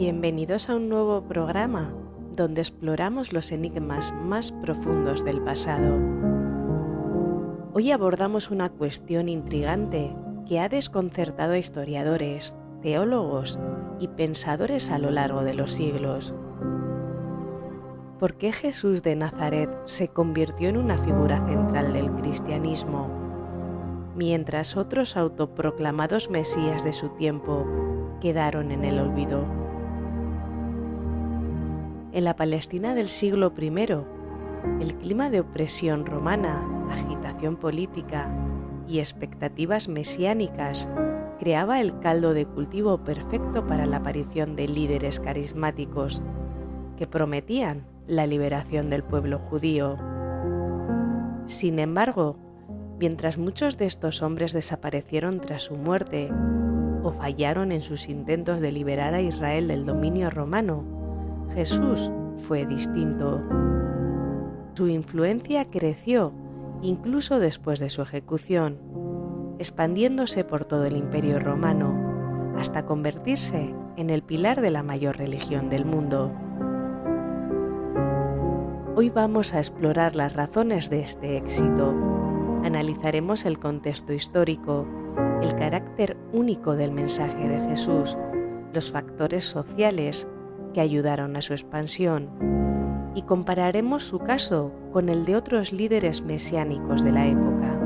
Bienvenidos a un nuevo programa donde exploramos los enigmas más profundos del pasado. Hoy abordamos una cuestión intrigante que ha desconcertado a historiadores, teólogos y pensadores a lo largo de los siglos. ¿Por qué Jesús de Nazaret se convirtió en una figura central del cristianismo, mientras otros autoproclamados mesías de su tiempo quedaron en el olvido? En la Palestina del siglo I, el clima de opresión romana, agitación política y expectativas mesiánicas creaba el caldo de cultivo perfecto para la aparición de líderes carismáticos que prometían la liberación del pueblo judío. Sin embargo, mientras muchos de estos hombres desaparecieron tras su muerte o fallaron en sus intentos de liberar a Israel del dominio romano, Jesús fue distinto. Su influencia creció incluso después de su ejecución, expandiéndose por todo el Imperio Romano, hasta convertirse en el pilar de la mayor religión del mundo. Hoy vamos a explorar las razones de este éxito. Analizaremos el contexto histórico, el carácter único del mensaje de Jesús, los factores sociales que ayudaron a su expansión, y compararemos su caso con el de otros líderes mesiánicos de la época.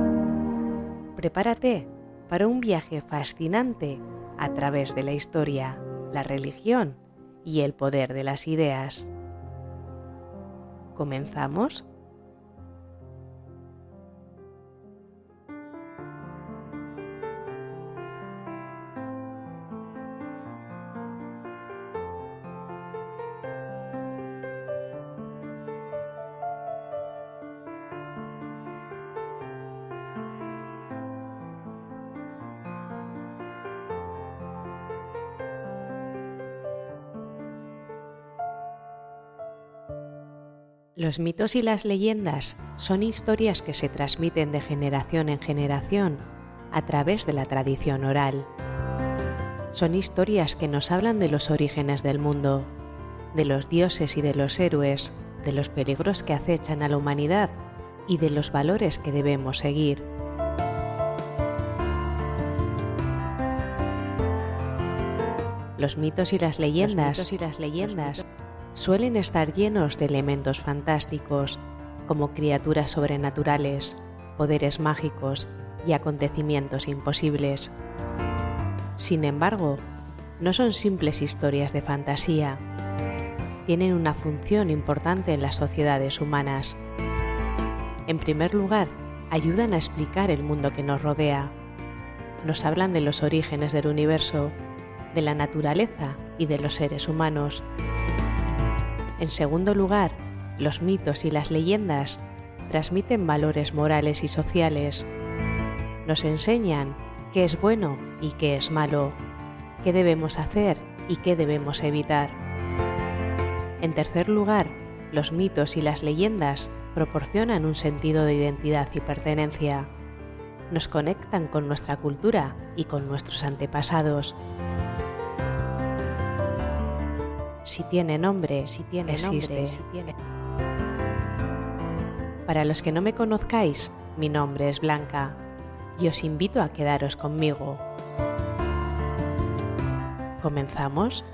Prepárate para un viaje fascinante a través de la historia, la religión y el poder de las ideas. ¿Comenzamos? Los mitos y las leyendas son historias que se transmiten de generación en generación a través de la tradición oral. Son historias que nos hablan de los orígenes del mundo, de los dioses y de los héroes, de los peligros que acechan a la humanidad y de los valores que debemos seguir. Los mitos y las leyendas suelen estar llenos de elementos fantásticos, como criaturas sobrenaturales, poderes mágicos y acontecimientos imposibles. Sin embargo, no son simples historias de fantasía. Tienen una función importante en las sociedades humanas. En primer lugar, ayudan a explicar el mundo que nos rodea. Nos hablan de los orígenes del universo, de la naturaleza y de los seres humanos. En segundo lugar, los mitos y las leyendas transmiten valores morales y sociales. Nos enseñan qué es bueno y qué es malo, qué debemos hacer y qué debemos evitar. En tercer lugar, los mitos y las leyendas proporcionan un sentido de identidad y pertenencia. Nos conectan con nuestra cultura y con nuestros antepasados. Si tiene nombre, existe. Para los que no me conozcáis, mi nombre es Blanca y os invito a quedaros conmigo. ¿Comenzamos?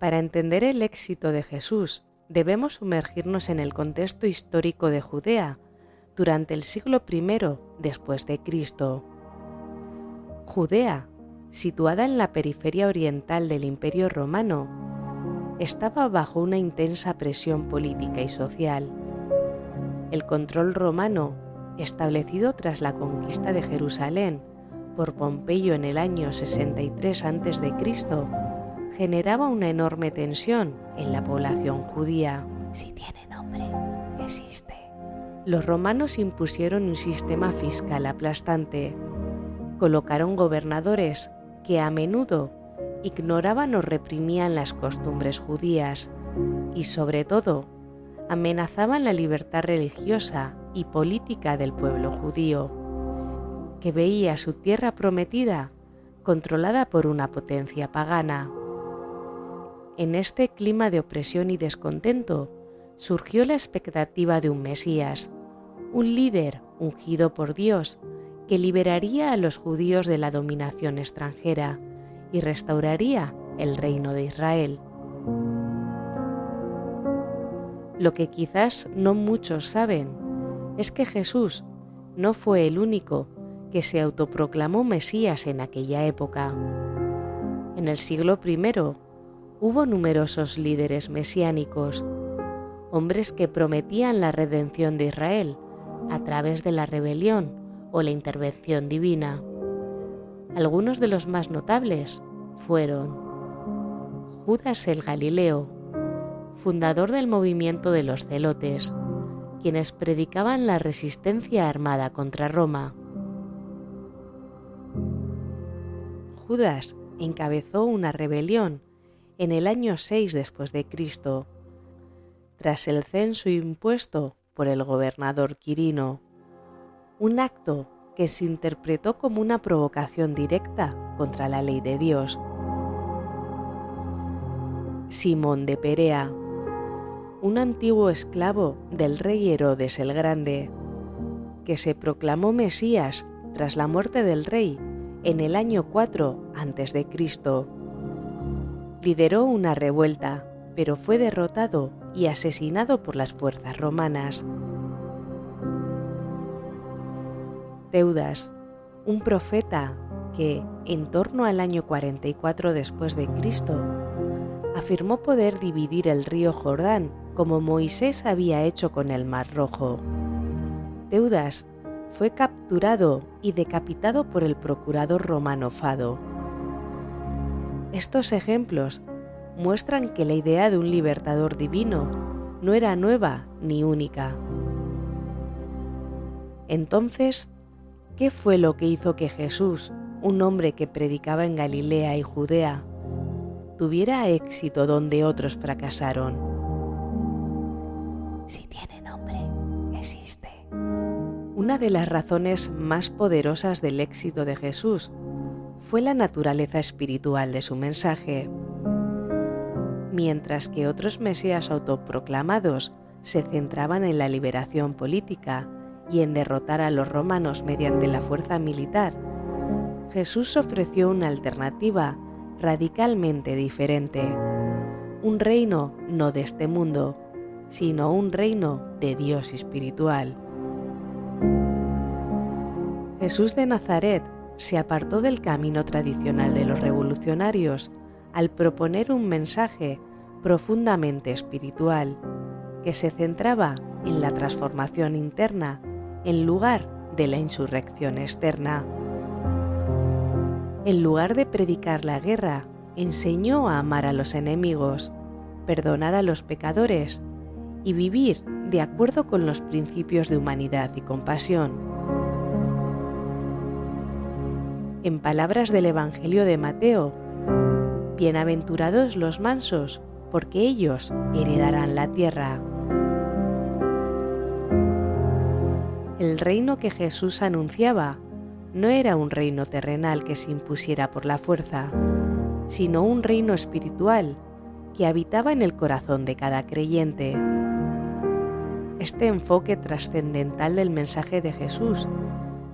Para entender el éxito de Jesús, debemos sumergirnos en el contexto histórico de Judea durante el siglo I después de Cristo. Judea, situada en la periferia oriental del Imperio Romano, estaba bajo una intensa presión política y social. El control romano, establecido tras la conquista de Jerusalén por Pompeyo en el año 63 a.C., generaba una enorme tensión en la población judía. Si tiene nombre, existe. Los romanos impusieron un sistema fiscal aplastante. Colocaron gobernadores que a menudo ignoraban o reprimían las costumbres judías y, sobre todo, amenazaban la libertad religiosa y política del pueblo judío, que veía su tierra prometida controlada por una potencia pagana. En este clima de opresión y descontento surgió la expectativa de un Mesías, un líder ungido por Dios que liberaría a los judíos de la dominación extranjera y restauraría el reino de Israel. Lo que quizás no muchos saben es que Jesús no fue el único que se autoproclamó Mesías en aquella época. En el siglo I hubo numerosos líderes mesiánicos, hombres que prometían la redención de Israel a través de la rebelión o la intervención divina. Algunos de los más notables fueron Judas el Galileo, fundador del movimiento de los Zelotes, quienes predicaban la resistencia armada contra Roma. Judas encabezó una rebelión en el año 6 después de Cristo, tras el censo impuesto por el gobernador Quirino, un acto que se interpretó como una provocación directa contra la ley de Dios. Simón de Perea, un antiguo esclavo del rey Herodes el Grande, que se proclamó Mesías tras la muerte del rey en el año 4 a.C., lideró una revuelta, pero fue derrotado y asesinado por las fuerzas romanas. Teudas, un profeta que, en torno al año 44 después de Cristo, afirmó poder dividir el río Jordán como Moisés había hecho con el Mar Rojo. Teudas fue capturado y decapitado por el procurador romano Fado. Estos ejemplos muestran que la idea de un libertador divino no era nueva ni única. Entonces, ¿qué fue lo que hizo que Jesús, un hombre que predicaba en Galilea y Judea, tuviera éxito donde otros fracasaron? Si tiene nombre, existe. Una de las razones más poderosas del éxito de Jesús fue la naturaleza espiritual de su mensaje. Mientras que otros mesías autoproclamados se centraban en la liberación política y en derrotar a los romanos mediante la fuerza militar, Jesús ofreció una alternativa radicalmente diferente: un reino no de este mundo, sino un reino de Dios espiritual. Jesús de Nazaret se apartó del camino tradicional de los revolucionarios al proponer un mensaje profundamente espiritual que se centraba en la transformación interna en lugar de la insurrección externa. En lugar de predicar la guerra, enseñó a amar a los enemigos, perdonar a los pecadores y vivir de acuerdo con los principios de humanidad y compasión. En palabras del Evangelio de Mateo, bienaventurados los mansos, porque ellos heredarán la tierra. El reino que Jesús anunciaba no era un reino terrenal que se impusiera por la fuerza, sino un reino espiritual que habitaba en el corazón de cada creyente. Este enfoque trascendental del mensaje de Jesús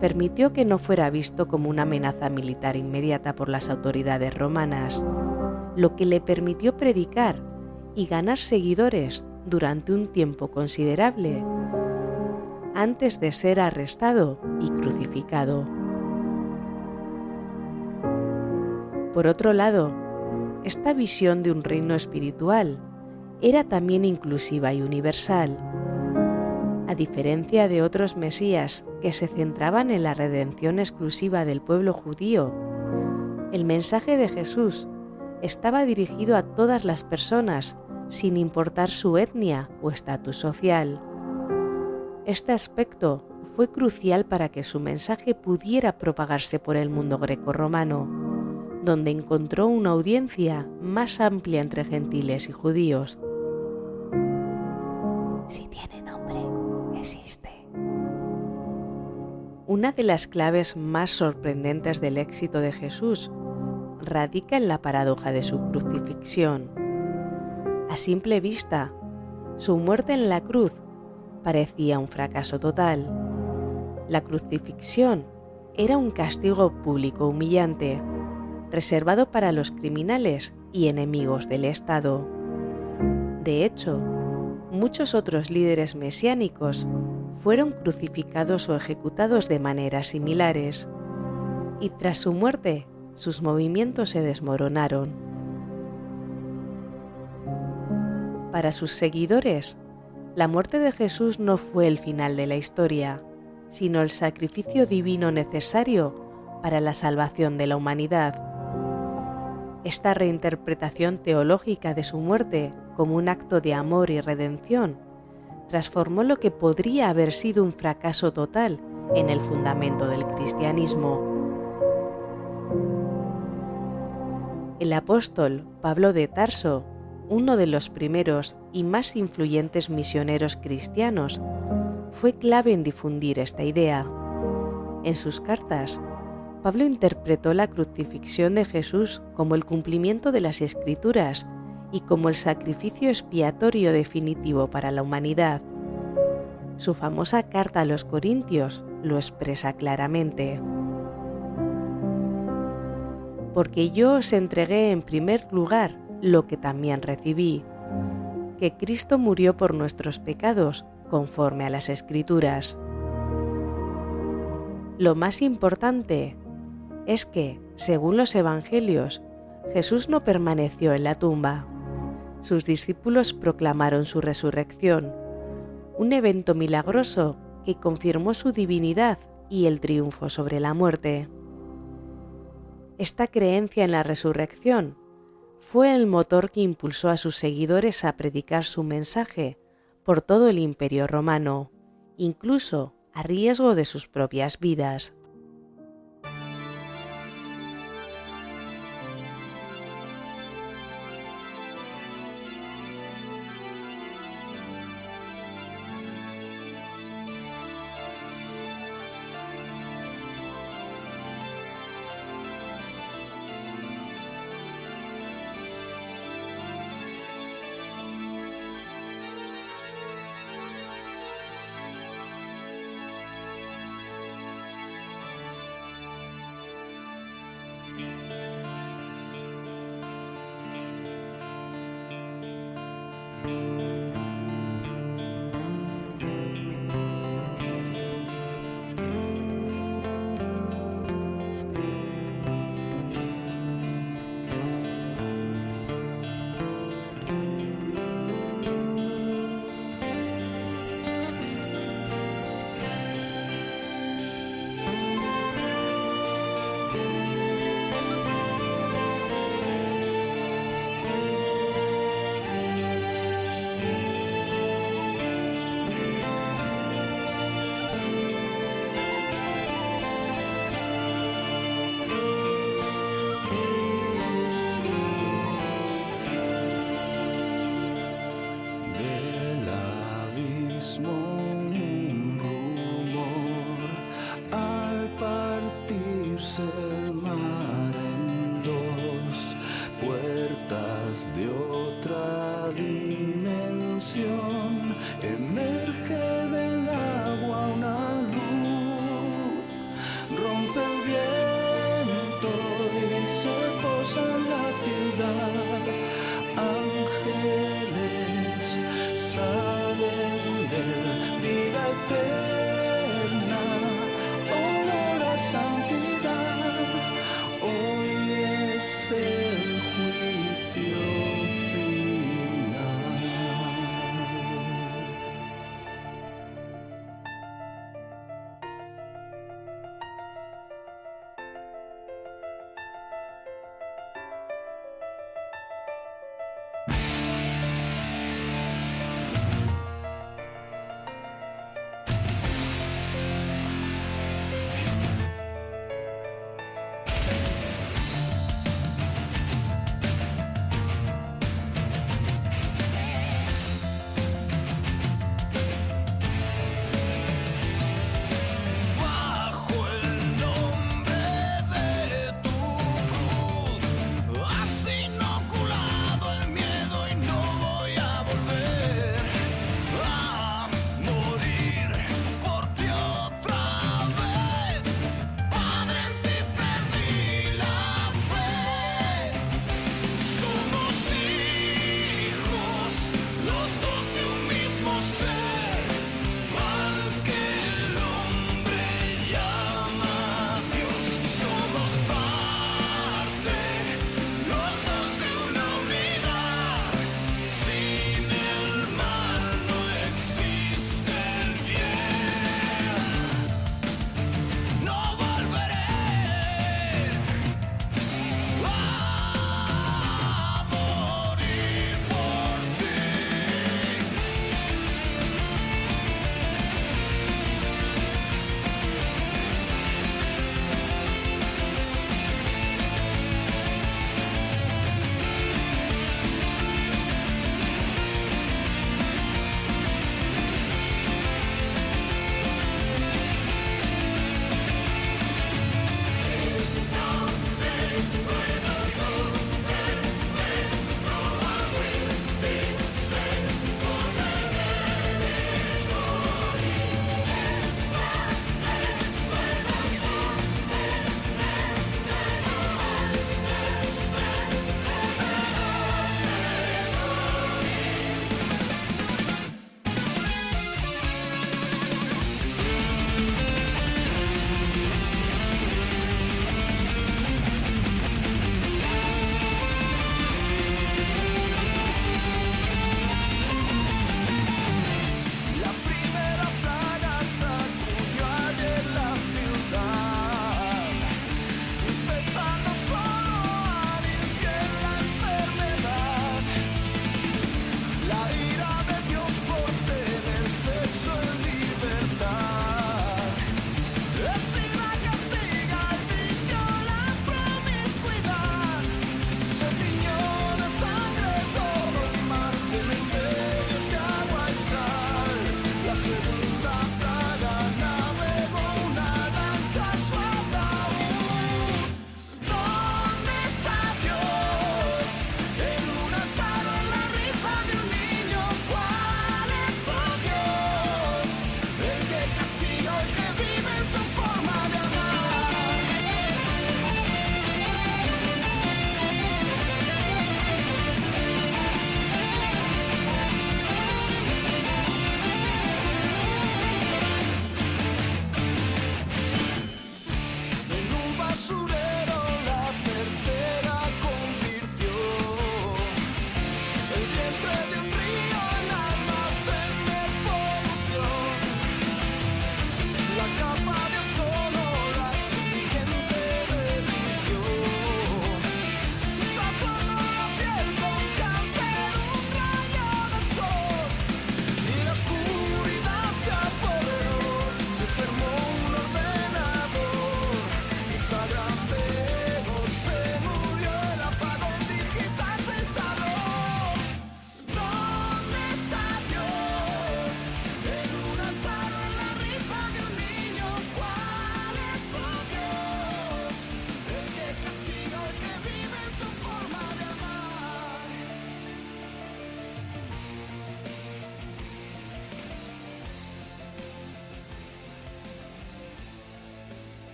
permitió que no fuera visto como una amenaza militar inmediata por las autoridades romanas, lo que le permitió predicar y ganar seguidores durante un tiempo considerable antes de ser arrestado y crucificado. Por otro lado, esta visión de un reino espiritual era también inclusiva y universal. A diferencia de otros mesías que se centraban en la redención exclusiva del pueblo judío, el mensaje de Jesús estaba dirigido a todas las personas, sin importar su etnia o estatus social. Este aspecto fue crucial para que su mensaje pudiera propagarse por el mundo grecorromano, donde encontró una audiencia más amplia entre gentiles y judíos. Si tiene nombre, existe. Una de las claves más sorprendentes del éxito de Jesús radica en la paradoja de su crucifixión. A simple vista, su muerte en la cruz parecía un fracaso total. La crucifixión era un castigo público humillante, reservado para los criminales y enemigos del Estado. De hecho, muchos otros líderes mesiánicos fueron crucificados o ejecutados de maneras similares, y tras su muerte, sus movimientos se desmoronaron. Para sus seguidores, la muerte de Jesús no fue el final de la historia, sino el sacrificio divino necesario para la salvación de la humanidad. Esta reinterpretación teológica de su muerte como un acto de amor y redención transformó lo que podría haber sido un fracaso total en el fundamento del cristianismo. El apóstol Pablo de Tarso, uno de los primeros y más influyentes misioneros cristianos, fue clave en difundir esta idea. En sus cartas, Pablo interpretó la crucifixión de Jesús como el cumplimiento de las Escrituras y como el sacrificio expiatorio definitivo para la humanidad. Su famosa carta a los Corintios lo expresa claramente. Porque yo os entregué en primer lugar lo que también recibí, que Cristo murió por nuestros pecados conforme a las Escrituras. Lo más importante es que, según los Evangelios, Jesús no permaneció en la tumba. Sus discípulos proclamaron su resurrección, un evento milagroso que confirmó su divinidad y el triunfo sobre la muerte. Esta creencia en la resurrección fue el motor que impulsó a sus seguidores a predicar su mensaje por todo el Imperio Romano, incluso a riesgo de sus propias vidas.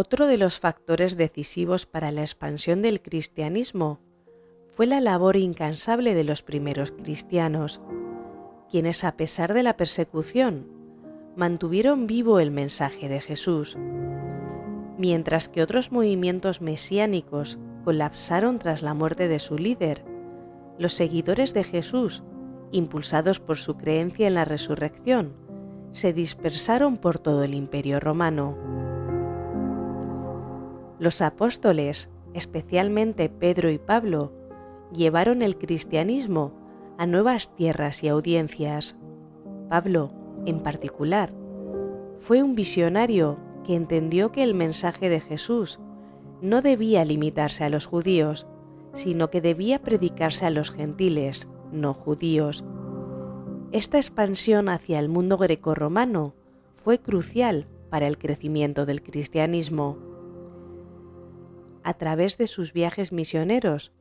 Otro de los factores decisivos para la expansión del cristianismo fue la labor incansable de los primeros cristianos, quienes a pesar de la persecución mantuvieron vivo el mensaje de Jesús. Mientras que otros movimientos mesiánicos colapsaron tras la muerte de su líder, los seguidores de Jesús, impulsados por su creencia en la resurrección, se dispersaron por todo el Imperio Romano. Los apóstoles, especialmente Pedro y Pablo, llevaron el cristianismo a nuevas tierras y audiencias. Pablo, en particular, fue un visionario que entendió que el mensaje de Jesús no debía limitarse a los judíos, sino que debía predicarse a los gentiles, no judíos. Esta expansión hacia el mundo grecorromano fue crucial para el crecimiento del cristianismo. A través de sus viajes misioneros,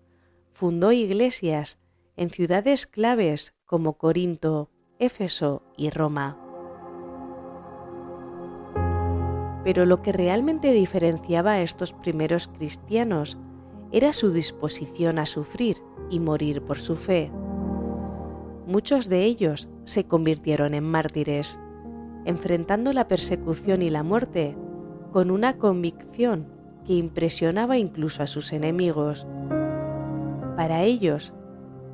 fundó iglesias en ciudades claves como Corinto, Éfeso y Roma. Pero lo que realmente diferenciaba a estos primeros cristianos era su disposición a sufrir y morir por su fe. Muchos de ellos se convirtieron en mártires, enfrentando la persecución y la muerte con una convicción que impresionaba incluso a sus enemigos. Para ellos,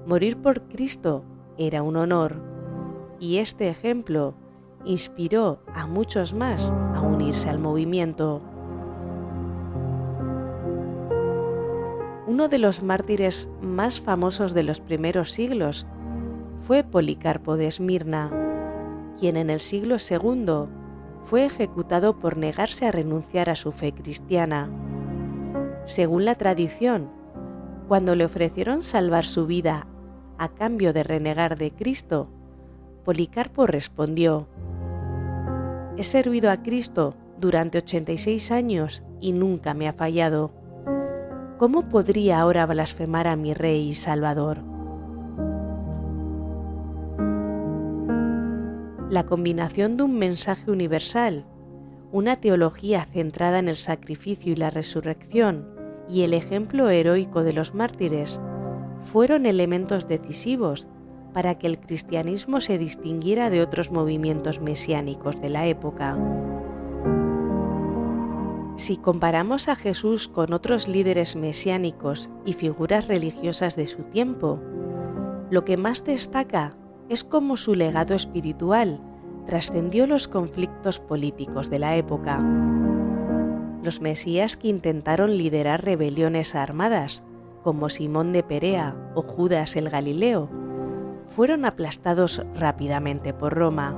morir por Cristo era un honor, y este ejemplo inspiró a muchos más a unirse al movimiento. Uno de los mártires más famosos de los primeros siglos fue Policarpo de Esmirna, quien en el siglo II fue ejecutado por negarse a renunciar a su fe cristiana. Según la tradición, cuando le ofrecieron salvar su vida a cambio de renegar de Cristo, Policarpo respondió: «He servido a Cristo durante 86 años y nunca me ha fallado. ¿Cómo podría ahora blasfemar a mi Rey y Salvador?». La combinación de un mensaje universal, una teología centrada en el sacrificio y la resurrección y el ejemplo heroico de los mártires fueron elementos decisivos para que el cristianismo se distinguiera de otros movimientos mesiánicos de la época. Si comparamos a Jesús con otros líderes mesiánicos y figuras religiosas de su tiempo, lo que más destaca es cómo su legado espiritual trascendió los conflictos políticos de la época. Los mesías que intentaron liderar rebeliones armadas, como Simón de Perea o Judas el Galileo, fueron aplastados rápidamente por Roma.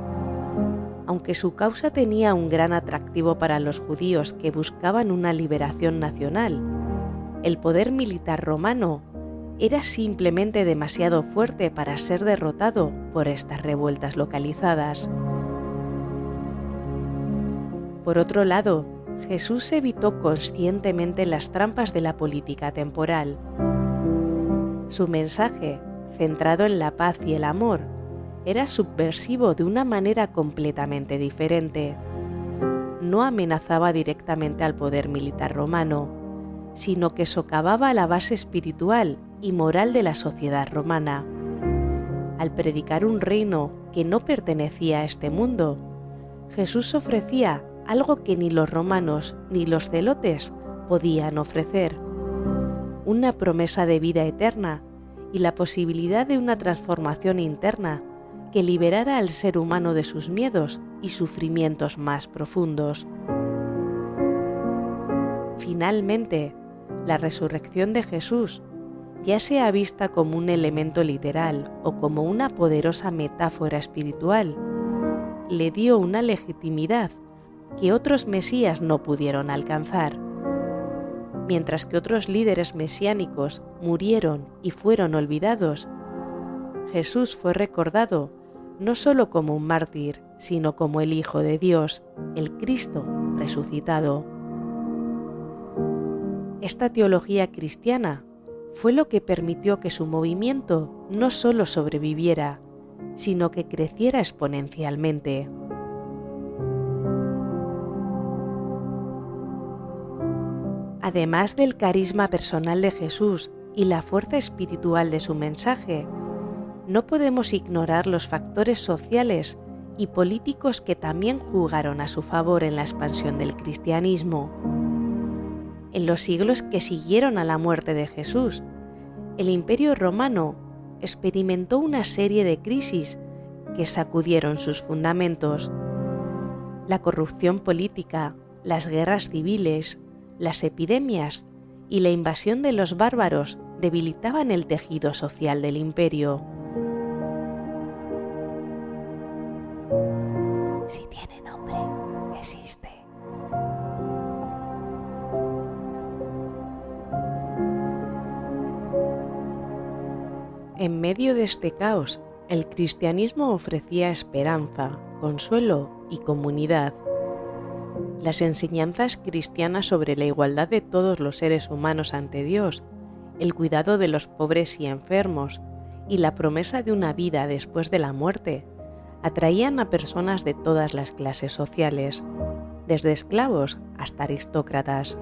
Aunque su causa tenía un gran atractivo para los judíos que buscaban una liberación nacional, el poder militar romano era simplemente demasiado fuerte para ser derrotado por estas revueltas localizadas. Por otro lado, Jesús evitó conscientemente las trampas de la política temporal. Su mensaje, centrado en la paz y el amor, era subversivo de una manera completamente diferente. No amenazaba directamente al poder militar romano, sino que socavaba la base espiritual y moral de la sociedad romana. Al predicar un reino que no pertenecía a este mundo, Jesús ofrecía algo que ni los romanos ni los celotes podían ofrecer: una promesa de vida eterna y la posibilidad de una transformación interna que liberara al ser humano de sus miedos y sufrimientos más profundos. Finalmente, la resurrección de Jesús, ya sea vista como un elemento literal o como una poderosa metáfora espiritual, le dio una legitimidad que otros mesías no pudieron alcanzar. Mientras que otros líderes mesiánicos murieron y fueron olvidados, Jesús fue recordado no solo como un mártir, sino como el Hijo de Dios, el Cristo resucitado. Esta teología cristiana fue lo que permitió que su movimiento no solo sobreviviera, sino que creciera exponencialmente. Además del carisma personal de Jesús y la fuerza espiritual de su mensaje, no podemos ignorar los factores sociales y políticos que también jugaron a su favor en la expansión del cristianismo. En los siglos que siguieron a la muerte de Jesús, el Imperio Romano experimentó una serie de crisis que sacudieron sus fundamentos. La corrupción política, las guerras civiles, las epidemias y la invasión de los bárbaros debilitaban el tejido social del imperio. Si tiene nombre, existe. En medio de este caos, el cristianismo ofrecía esperanza, consuelo y comunidad. Las enseñanzas cristianas sobre la igualdad de todos los seres humanos ante Dios, el cuidado de los pobres y enfermos y la promesa de una vida después de la muerte atraían a personas de todas las clases sociales, desde esclavos hasta aristócratas.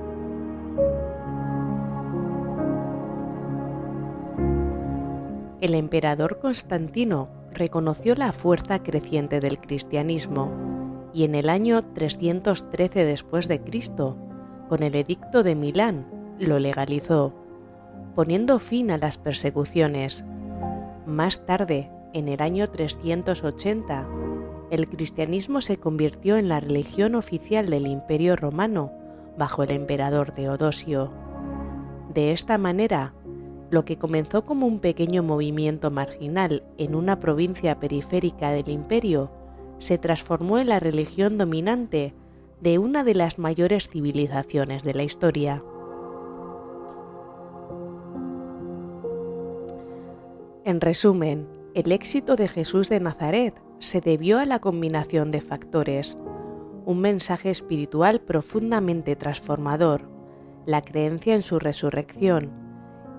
El emperador Constantino reconoció la fuerza creciente del cristianismo y en el año 313 después de Cristo, con el Edicto de Milán, lo legalizó, poniendo fin a las persecuciones. Más tarde, en el año 380, el cristianismo se convirtió en la religión oficial del Imperio Romano bajo el emperador Teodosio. De esta manera, lo que comenzó como un pequeño movimiento marginal en una provincia periférica del imperio, se transformó en la religión dominante de una de las mayores civilizaciones de la historia. En resumen, el éxito de Jesús de Nazaret se debió a la combinación de factores: un mensaje espiritual profundamente transformador, la creencia en su resurrección,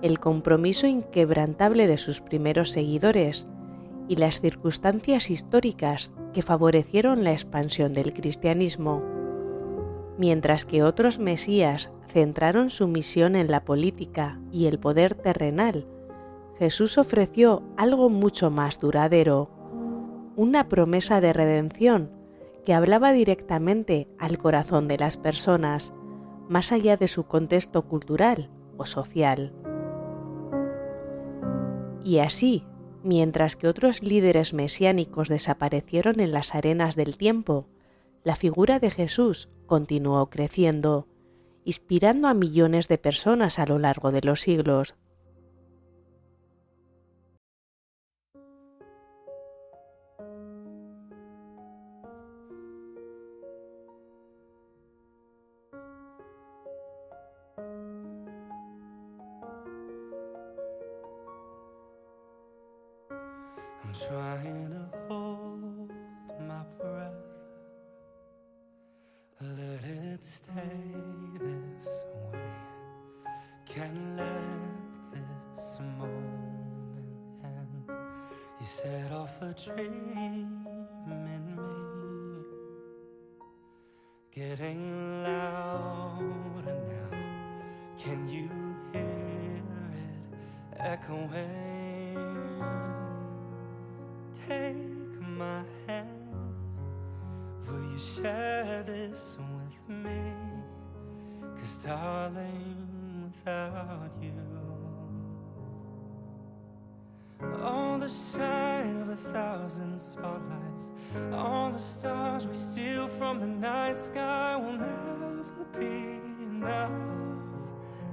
el compromiso inquebrantable de sus primeros seguidores y las circunstancias históricas que favorecieron la expansión del cristianismo. Mientras que otros mesías centraron su misión en la política y el poder terrenal, Jesús ofreció algo mucho más duradero, una promesa de redención que hablaba directamente al corazón de las personas, más allá de su contexto cultural o social. Y así, mientras que otros líderes mesiánicos desaparecieron en las arenas del tiempo, la figura de Jesús continuó creciendo, inspirando a millones de personas a lo largo de los siglos. I'm trying to hold my breath, let it stay this way. Can't let this moment end. You set off a dream in me, getting louder now. Can you hear it echoing? Take my hand, will you share this with me? 'Cause darling, without you, all the shine of 1,000 spotlights, all the stars we steal from the night sky will never be enough,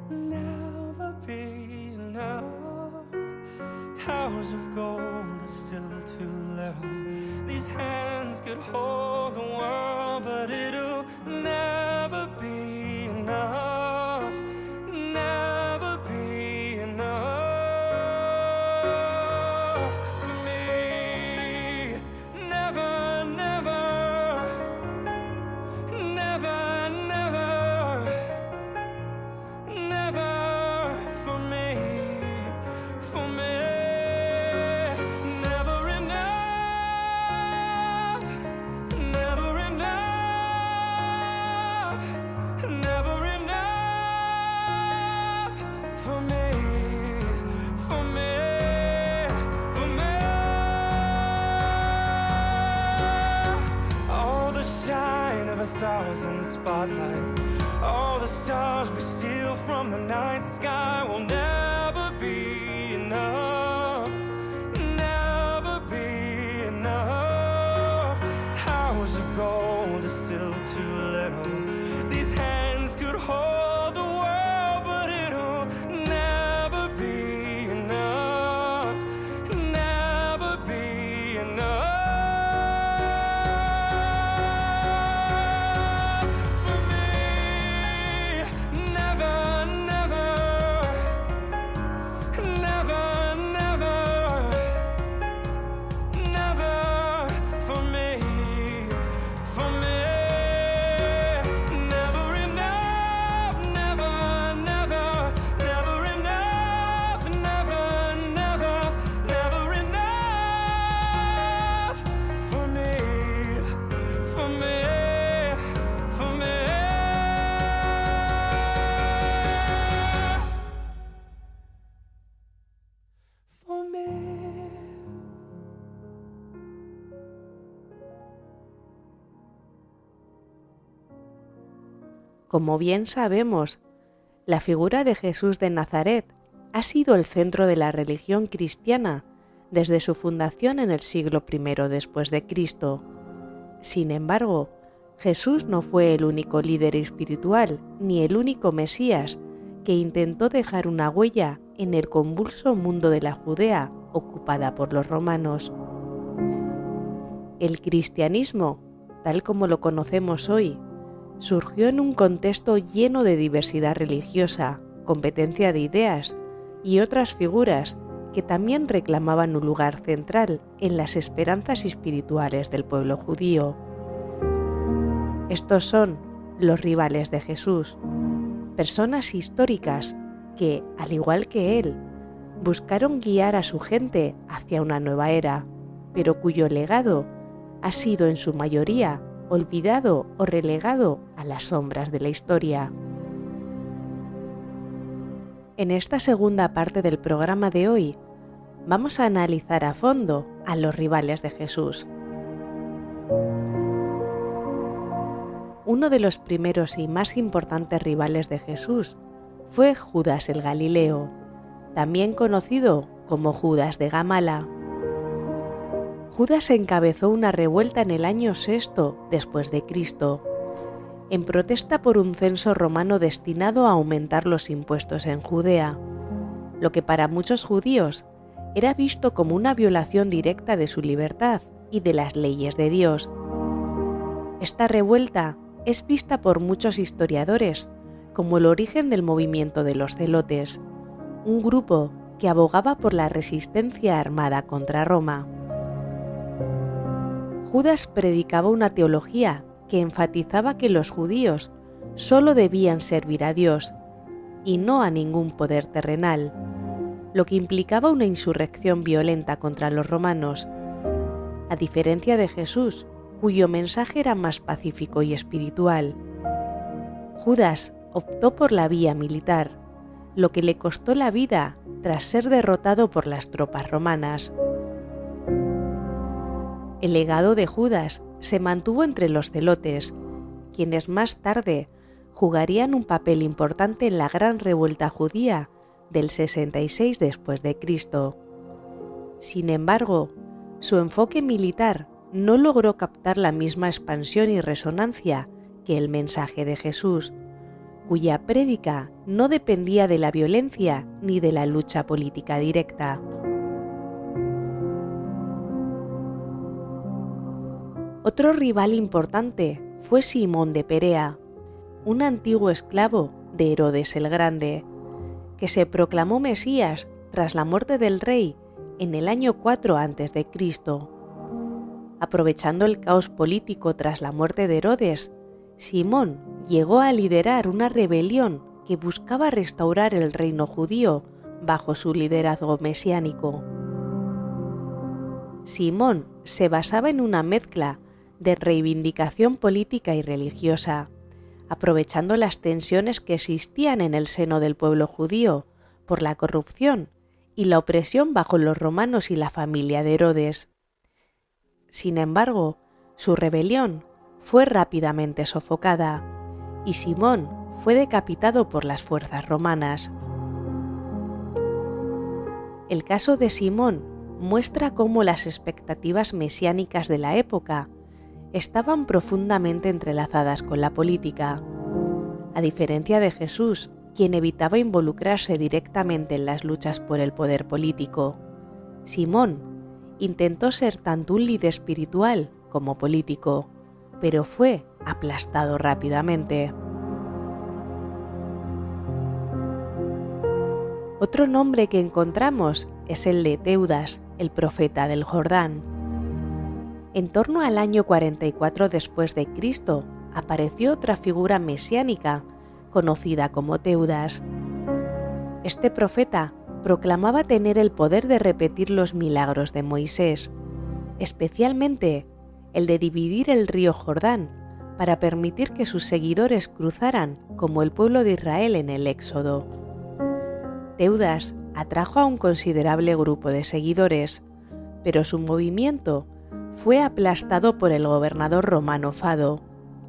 never be enough. Towers of gold are still too little. These hands could hold the world, but it'll never be enough, never be enough for me. Never, never, never, never, never for me, for me. thousand spotlights. All the stars we steal from the night sky will never be enough. Never be enough. Towers of gold are still too little. These hands could hold the world, but it'll never be enough. Never be enough. For me, never, never. Never, never. Never for me. For me. Never enough. Never, never. Never enough. Never, never. Never enough. For me. For me. For me. For me. Como bien sabemos, la figura de Jesús de Nazaret ha sido el centro de la religión cristiana desde su fundación en el siglo I después de Cristo. Sin embargo, Jesús no fue el único líder espiritual ni el único Mesías que intentó dejar una huella en el convulso mundo de la Judea ocupada por los romanos. El cristianismo, tal como lo conocemos hoy, surgió en un contexto lleno de diversidad religiosa, competencia de ideas y otras figuras que también reclamaban un lugar central en las esperanzas espirituales del pueblo judío. Estos son los rivales de Jesús, personas históricas que, al igual que él, buscaron guiar a su gente hacia una nueva era, pero cuyo legado ha sido en su mayoría olvidado o relegado a las sombras de la historia. En esta segunda parte del programa de hoy, vamos a analizar a fondo a los rivales de Jesús. Uno de los primeros y más importantes rivales de Jesús fue Judas el Galileo, también conocido como Judas de Gamala. Judas encabezó una revuelta en el año 6 después de Cristo, en protesta por un censo romano destinado a aumentar los impuestos en Judea, lo que para muchos judíos era visto como una violación directa de su libertad y de las leyes de Dios. Esta revuelta es vista por muchos historiadores como el origen del movimiento de los celotes, un grupo que abogaba por la resistencia armada contra Roma. Judas predicaba una teología que enfatizaba que los judíos solo debían servir a Dios y no a ningún poder terrenal, lo que implicaba una insurrección violenta contra los romanos, a diferencia de Jesús, cuyo mensaje era más pacífico y espiritual. Judas optó por la vía militar, lo que le costó la vida tras ser derrotado por las tropas romanas. El legado de Judas se mantuvo entre los celotes, quienes más tarde jugarían un papel importante en la gran revuelta judía del 66 después de Cristo. Sin embargo, su enfoque militar no logró captar la misma expansión y resonancia que el mensaje de Jesús, cuya prédica no dependía de la violencia ni de la lucha política directa. Otro rival importante fue Simón de Perea, un antiguo esclavo de Herodes el Grande, que se proclamó Mesías tras la muerte del rey en el año 4 a.C. Aprovechando el caos político tras la muerte de Herodes, Simón llegó a liderar una rebelión que buscaba restaurar el reino judío bajo su liderazgo mesiánico. Simón se basaba en una mezcla de reivindicación política y religiosa, aprovechando las tensiones que existían en el seno del pueblo judío por la corrupción y la opresión bajo los romanos y la familia de Herodes. Sin embargo, su rebelión fue rápidamente sofocada y Simón fue decapitado por las fuerzas romanas. El caso de Simón muestra cómo las expectativas mesiánicas de la época estaban profundamente entrelazadas con la política. A diferencia de Jesús, quien evitaba involucrarse directamente en las luchas por el poder político, Simón intentó ser tanto un líder espiritual como político, pero fue aplastado rápidamente. Otro nombre que encontramos es el de Teudas, el profeta del Jordán. En torno al año 44 después de Cristo, apareció otra figura mesiánica conocida como Teudas. Este profeta proclamaba tener el poder de repetir los milagros de Moisés, especialmente el de dividir el río Jordán para permitir que sus seguidores cruzaran como el pueblo de Israel en el Éxodo. Teudas atrajo a un considerable grupo de seguidores, pero su movimiento fue aplastado por el gobernador romano Fado,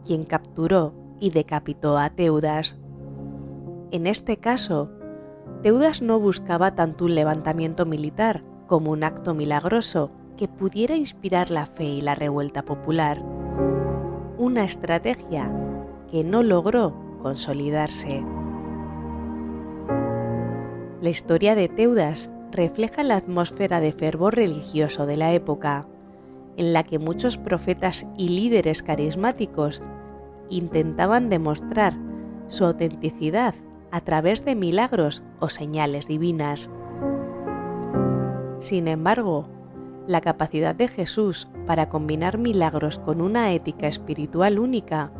quien capturó y decapitó a Teudas. En este caso, Teudas no buscaba tanto un levantamiento militar como un acto milagroso que pudiera inspirar la fe y la revuelta popular, una estrategia que no logró consolidarse. La historia de Teudas refleja la atmósfera de fervor religioso de la época, en la que muchos profetas y líderes carismáticos intentaban demostrar su autenticidad a través de milagros o señales divinas. Sin embargo, la capacidad de Jesús para combinar milagros con una ética espiritual única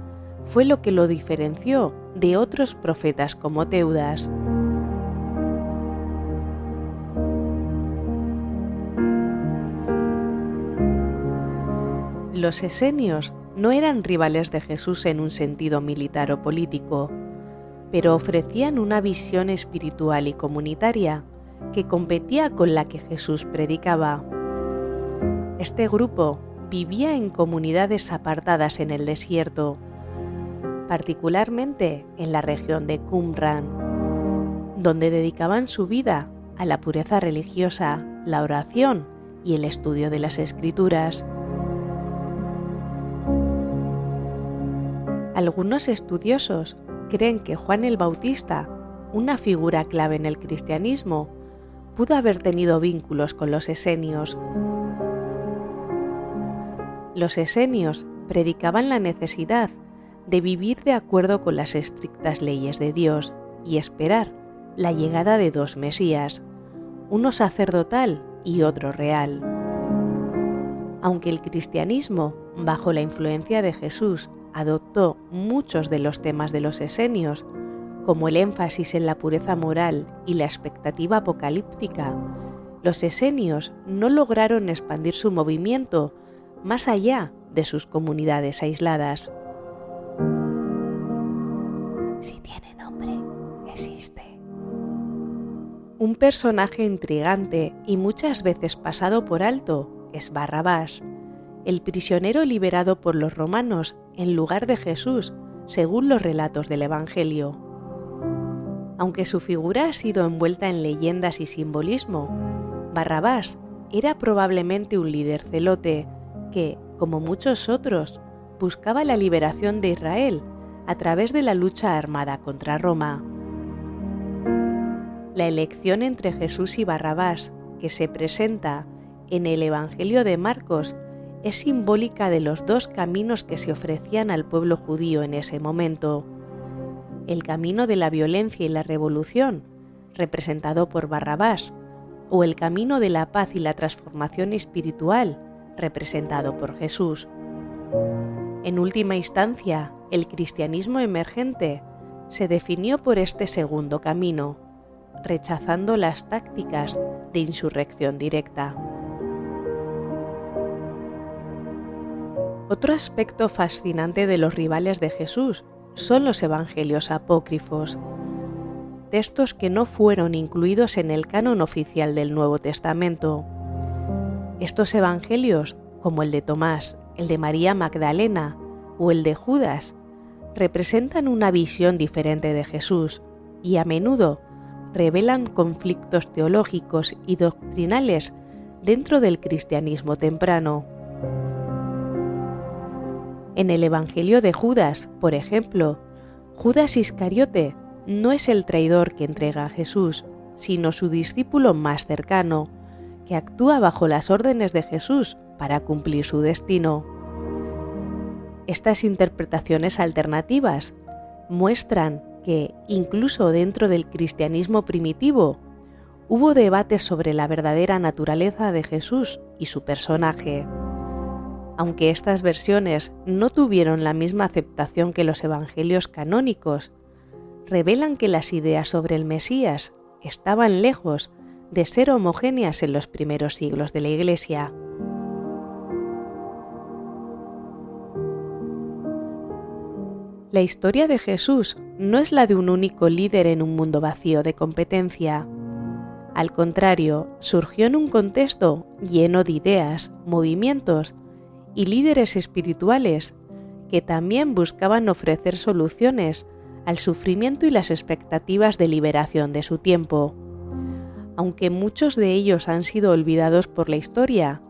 fue lo que lo diferenció de otros profetas como Teudas. Los esenios no eran rivales de Jesús en un sentido militar o político, pero ofrecían una visión espiritual y comunitaria que competía con la que Jesús predicaba. Este grupo vivía en comunidades apartadas en el desierto, particularmente en la región de Qumran, donde dedicaban su vida a la pureza religiosa, la oración y el estudio de las Escrituras. Algunos estudiosos creen que Juan el Bautista, una figura clave en el cristianismo, pudo haber tenido vínculos con los esenios. Los esenios predicaban la necesidad de vivir de acuerdo con las estrictas leyes de Dios y esperar la llegada de dos Mesías, uno sacerdotal y otro real. Aunque el cristianismo, bajo la influencia de Jesús, adoptó muchos de los temas de los esenios, como el énfasis en la pureza moral y la expectativa apocalíptica, los esenios no lograron expandir su movimiento más allá de sus comunidades aisladas. Si tiene nombre, existe. Un personaje intrigante y muchas veces pasado por alto es Barrabás, el prisionero liberado por los romanos en lugar de Jesús, según los relatos del Evangelio. Aunque su figura ha sido envuelta en leyendas y simbolismo, Barrabás era probablemente un líder celote que, como muchos otros, buscaba la liberación de Israel a través de la lucha armada contra Roma. La elección entre Jesús y Barrabás, que se presenta en el Evangelio de Marcos, es simbólica de los dos caminos que se ofrecían al pueblo judío en ese momento. El camino de la violencia y la revolución, representado por Barrabás, o el camino de la paz y la transformación espiritual, representado por Jesús. En última instancia, el cristianismo emergente se definió por este segundo camino, rechazando las tácticas de insurrección directa. Otro aspecto fascinante de los rivales de Jesús son los evangelios apócrifos, textos que no fueron incluidos en el canon oficial del Nuevo Testamento. Estos evangelios, como el de Tomás, el de María Magdalena o el de Judas representan una visión diferente de Jesús y a menudo revelan conflictos teológicos y doctrinales dentro del cristianismo temprano. En el Evangelio de Judas, por ejemplo, Judas Iscariote no es el traidor que entrega a Jesús, sino su discípulo más cercano, que actúa bajo las órdenes de Jesús para cumplir su destino. Estas interpretaciones alternativas muestran que, incluso dentro del cristianismo primitivo, hubo debates sobre la verdadera naturaleza de Jesús y su personaje. Aunque estas versiones no tuvieron la misma aceptación que los evangelios canónicos, revelan que las ideas sobre el Mesías estaban lejos de ser homogéneas en los primeros siglos de la Iglesia. La historia de Jesús no es la de un único líder en un mundo vacío de competencia. Al contrario, surgió en un contexto lleno de ideas, movimientos y líderes espirituales que también buscaban ofrecer soluciones al sufrimiento y las expectativas de liberación de su tiempo. Aunque muchos de ellos han sido olvidados por la historia,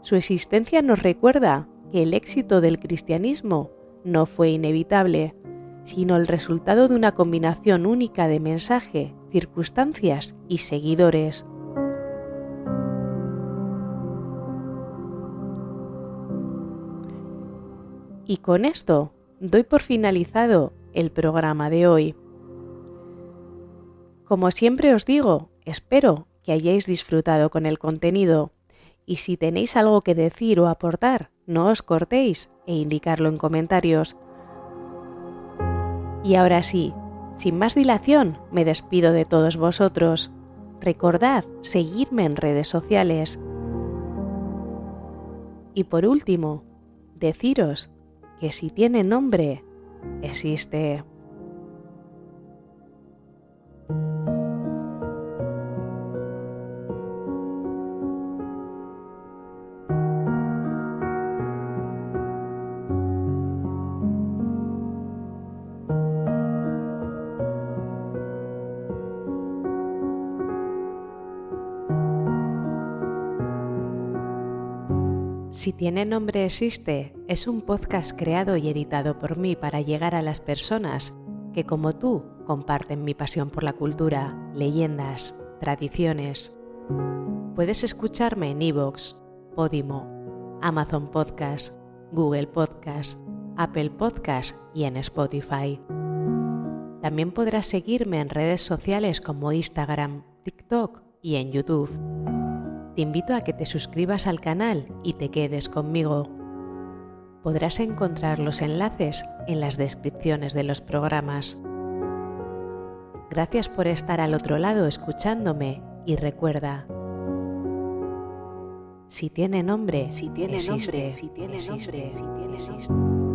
su existencia nos recuerda que el éxito del cristianismo no fue inevitable, sino el resultado de una combinación única de mensaje, circunstancias y seguidores. Y con esto doy por finalizado el programa de hoy. Como siempre os digo, espero que hayáis disfrutado con el contenido y si tenéis algo que decir o aportar, no os cortéis e indicarlo en comentarios. Y ahora sí, sin más dilación, me despido de todos vosotros. Recordad seguirme en redes sociales. Y por último, deciros que si tiene nombre, existe. Si tiene nombre existe es un podcast creado y editado por mí para llegar a las personas que como tú comparten mi pasión por la cultura, leyendas, tradiciones. Puedes escucharme en iVoox, Podimo, Amazon Podcast, Google Podcast, Apple Podcast y en Spotify. También podrás seguirme en redes sociales como Instagram, TikTok y en YouTube. Te invito a que te suscribas al canal y te quedes conmigo. Podrás encontrar los enlaces en las descripciones de los programas. Gracias por estar al otro lado escuchándome y recuerda, si tiene nombre, existe.